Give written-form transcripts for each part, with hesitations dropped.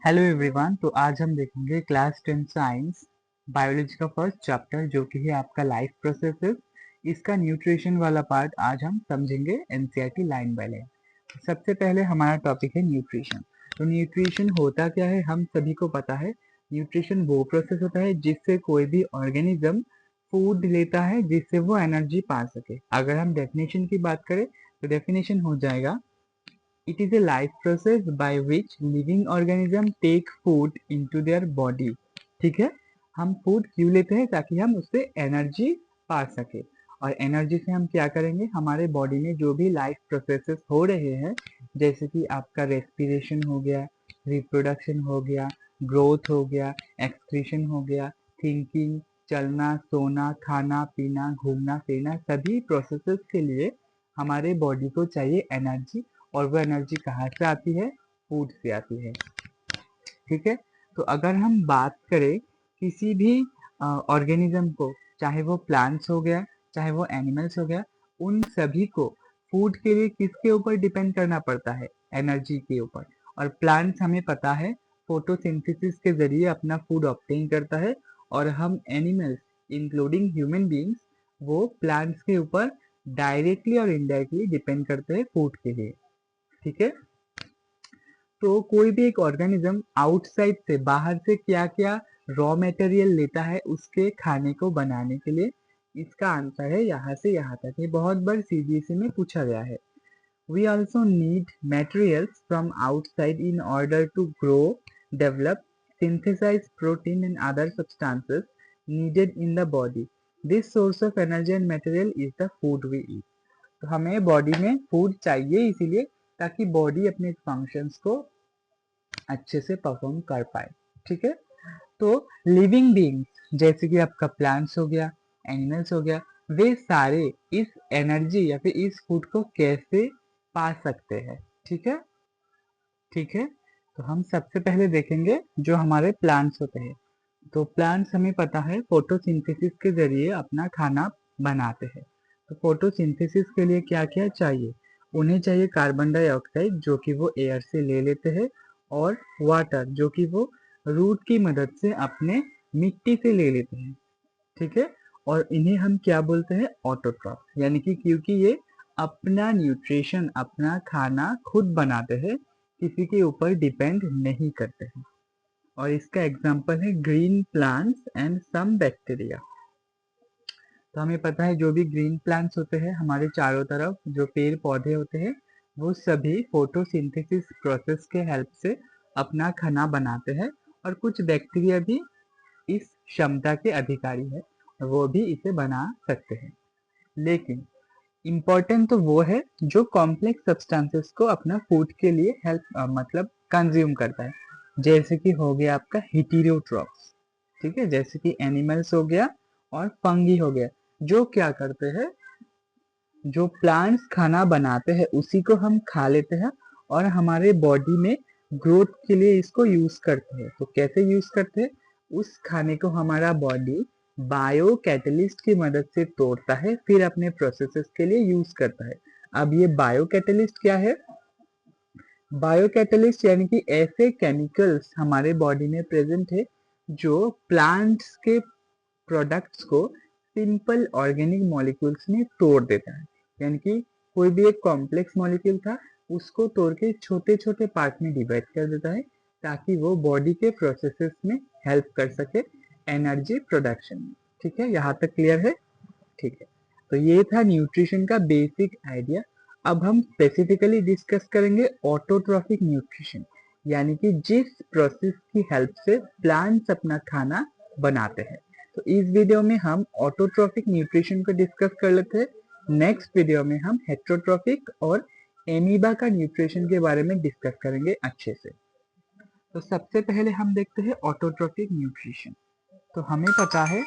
Hello everyone. तो आज हम देखेंगे क्लास 10 साइंस बायोलॉजी का फर्स्ट चैप्टर जो कि है आपका लाइफ प्रोसेसेस। इसका न्यूट्रिशन वाला पार्ट आज हम समझेंगे एनसीईआरटी लाइन बाय लाइन। सबसे पहले हमारा टॉपिक है न्यूट्रिशन। तो न्यूट्रिशन होता क्या है हम सभी को पता है। न्यूट्रिशन वो प्रोसेस होता है जिससे कोई भी ऑर्गेनिज्म फूड लेता है जिससे वो एनर्जी पा सके। अगर हम डेफिनेशन की बात करें तो डेफिनेशन हो जाएगा It is a life process by which living organism take food into their body। ठीक है, हम फूड क्यों लेते हैं ताकि हम उससे एनर्जी पा सके। और एनर्जी से हम क्या करेंगे, हमारे बॉडी में जो भी लाइफ प्रोसेसेस हो रहे हैं जैसे कि आपका रेस्पिरेशन हो गया, रिप्रोडक्शन हो गया, ग्रोथ हो गया, एक्सक्रीशन हो गया, थिंकिंग, चलना, सोना, खाना पीना, घूमना फिरना, सभी प्रोसेसेस के लिए हमारे बॉडी को चाहिए एनर्जी। और वो एनर्जी कहाँ से आती है, फूड से आती है। ठीक है, तो अगर हम बात करें किसी भी ऑर्गेनिज्म को, चाहे वो प्लांट्स हो गया चाहे वो एनिमल्स हो गया, उन सभी को फूड के लिए किसके ऊपर डिपेंड करना पड़ता है, एनर्जी के ऊपर। और प्लांट्स हमें पता है फोटोसिंथेसिस के जरिए अपना फूड ऑब्टेन करता है। और हम एनिमल्स इंक्लूडिंग ह्यूमन बींग्स वो प्लांट्स के ऊपर डायरेक्टली और इनडायरेक्टली डिपेंड करते हैं फूड के लिए। ठीक है, तो कोई भी एक ऑर्गेनिज्म आउटसाइड से, बाहर से क्या क्या रॉ मटेरियल लेता है उसके खाने को बनाने के लिए, इसका आंसर है यहाँ से यहाँ तक। ये बहुत बार सीबीएसई में पूछा गया है। We also need materials from outside in order to grow, develop, synthesize protein and other substances needed in the body. This source of energy and material is the food we eat. तो हमें body में food चाहिए इसीलिए ताकि body अपने functions को अच्छे से परफॉर्म कर पाए। ठीक है, तो लिविंग बींग्स जैसे कि आपका प्लांट्स हो गया, एनिमल्स हो गया, वे सारे इस एनर्जी या फिर इस फूड को कैसे पा सकते हैं। ठीक है, ठीक है, तो हम सबसे पहले देखेंगे जो हमारे प्लांट्स होते हैं। तो प्लांट्स हमें पता है फोटोसिंथेसिस के जरिए अपना खाना बनाते हैं। तो फोटोसिंथेसिस के लिए क्या क्या चाहिए, उन्हें चाहिए कार्बन डाइऑक्साइड जो कि वो एयर से ले लेते हैं, और वाटर जो कि वो रूट की मदद से अपने मिट्टी से ले लेते हैं। ठीक है, और इन्हें हम क्या बोलते हैं, ऑटोट्रॉफ। यानी कि क्योंकि ये अपना न्यूट्रिशन, अपना खाना खुद बनाते हैं, किसी के ऊपर डिपेंड नहीं करते हैं। और इसका एग्जाम्पल है green plants and some bacteria. तो हमें पता है जो भी ग्रीन प्लांट्स होते हैं हमारे चारों तरफ जो पेड़ पौधे होते हैं वो सभी फोटोसिंथेसिस प्रोसेस के हेल्प से अपना खाना बनाते हैं। और कुछ बैक्टीरिया भी इस क्षमता के अधिकारी है, वो भी इसे बना सकते हैं। लेकिन इम्पोर्टेंट तो वो है जो कॉम्प्लेक्स सब्सटेंसेस को अपना फूड के लिए हेल्प मतलब कंज्यूम करता है। जैसे कि हो गया आपका हिटेरोट्रॉप्स। ठीक है, जैसे कि एनिमल्स हो गया और फंगी हो गया, जो क्या करते हैं, जो प्लांट्स खाना बनाते हैं उसी को हम खा लेते हैं और हमारे बॉडी में ग्रोथ के लिए इसको यूज करते हैं। तो कैसे यूज करते हैं, उस खाने को हमारा बॉडी बायो कैटलिस्ट की मदद से तोड़ता है, फिर अपने प्रोसेसेस के लिए यूज करता है। अब ये बायो कैटलिस्ट क्या है, बायो कैटलिस्ट यानी कि ऐसे केमिकल्स हमारे बॉडी में प्रेजेंट है जो प्लांट्स के प्रोडक्ट्स को सिंपल ऑर्गेनिक मॉलिक्यूल्स में तोड़ देता है। यानी कि कोई भी एक कॉम्प्लेक्स मॉलिक्यूल था उसको तोड़ के छोटे छोटे पार्ट में डिवाइड कर देता है ताकि वो बॉडी के प्रोसेसेस में हेल्प कर सके एनर्जी प्रोडक्शन में। ठीक है, यहाँ तक क्लियर है। ठीक है, तो ये था न्यूट्रिशन का बेसिक आइडिया। अब हम स्पेसिफिकली डिस्कस करेंगे ऑटोट्रॉफिक न्यूट्रिशन, यानी कि जिस प्रोसेस की हेल्प से प्लांट्स अपना खाना बनाते हैं। तो इस वीडियो में हम ऑटोट्रॉफिक न्यूट्रिशन को डिस्कस कर लेते हैं। नेक्स्ट वीडियो में हम हेट्रोट्रॉफिक और एमीबा का न्यूट्रिशन के बारे में डिस्कस करेंगे अच्छे से। तो सबसे पहले हम देखते हैं ऑटोट्रॉफिक न्यूट्रिशन। तो हमें पता है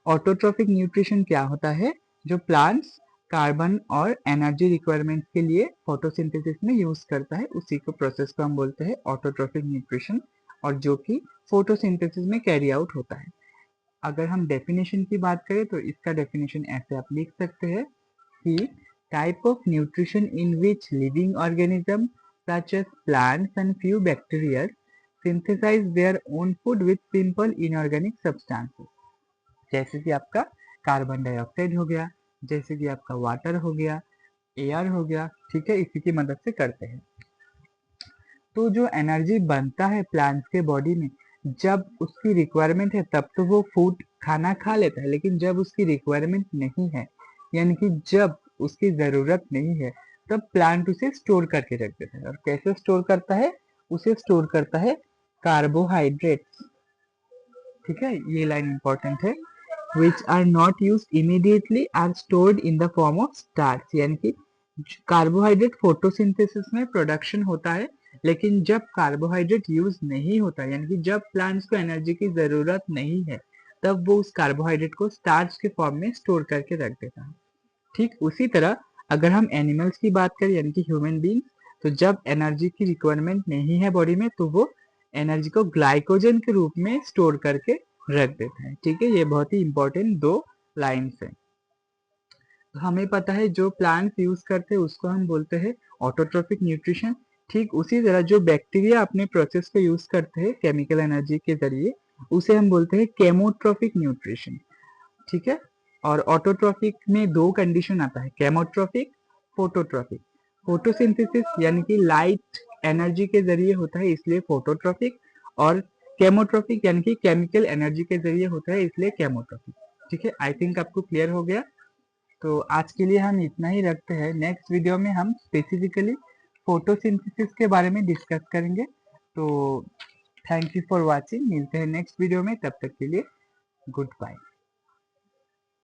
ऑटोट्रॉफिक न्यूट्रिशन क्या होता है, जो प्लांट्स कार्बन और एनर्जी रिक्वायरमेंट के लिए फोटोसिंथेसिस में यूज करता है उसी को प्रोसेस को हम बोलते हैं ऑटोट्रॉफिक न्यूट्रिशन, और जो कि फोटोसिंथेसिस में कैरी आउट होता है। अगर हम डेफिनेशन की बात करें तो इसका डेफिनेशन ऐसे आप लिख सकते हैं कि type of nutrition in which living organism such as plants and few bacteria synthesize their own food with simple inorganic substances, जैसे कि आपका कार्बन डाइऑक्साइड हो गया, जैसे कि आपका वाटर हो गया, एयर हो गया, ठीक है, इसी की मदद से करते हैं। तो जो एनर्जी बनता है प्लांट्स के बॉडी में, जब उसकी रिक्वायरमेंट है तब तो वो फूड खाना खा लेता है, लेकिन जब उसकी रिक्वायरमेंट नहीं है, यानी कि जब उसकी ज़रूरत नहीं है, तब प्लांट उसे स्टोर करके रख देता है। और कैसे स्टोर करता है? उसे स्टोर करता है कार्बोहाइड्रेट्स, ठीक है, ये लाइन इंपॉर्टेंट है। which are not used immediately are stored in the form of starch, यानी कि कार्बोहाइड्रेट फोटोसिंथेसिस में प्रोडक्शन होता है, लेकिन जब कार्बोहाइड्रेट यूज नहीं होता, यानी कि जब प्लांट्स को एनर्जी की जरूरत नहीं है, तब वो उस कार्बोहाइड्रेट को स्टार्च के फॉर्म में स्टोर करके रख देता है। ठीक उसी तरह अगर हम एनिमल्स की बात करें, यानी कि ह्यूमन बींग्स, तो जब एनर्जी की रिक्वायरमेंट नहीं है बॉडी में, तो वो एनर्जी को ग्लाइकोजन के रूप में स्टोर करके रख देते हैं। ठीक है, ये बहुत ही इंपॉर्टेंट दो लाइन्स हैं। तो हमें पता है जो प्लांट्स यूज करते हैं उसको हम बोलते हैं ऑटोट्रोफिक न्यूट्रिशन। ठीक उसी तरह जो बैक्टीरिया अपने प्रोसेस को यूज करते हैं केमिकल एनर्जी के जरिए, उसे हम बोलते हैं केमोट्रोफिक न्यूट्रिशन। ठीक है, और ऑटोट्रोफिक में दो कंडीशन आता है, केमोट्रोफिक, फोटोट्रोफिक। फोटोसिंथेसिस यानी कि लाइट एनर्जी के जरिए होता है, इसलिए फोटोट्रोफिक, और केमोट्रोफिक यानी कि केमिकल एनर्जी के जरिए होता है, इसलिए केमोट्रोफिक। ठीक है, आई थिंक आपको क्लियर हो गया। तो आज के लिए हम इतना ही रखते हैं। नेक्स्ट वीडियो में हम स्पेसिफिकली फोटोसिंथेसिस के बारे में डिस्कस करेंगे। तो थैंक यू फॉर वॉचिंग, मिलते हैं नेक्स्ट वीडियो में, तब तक के लिए गुड बाय।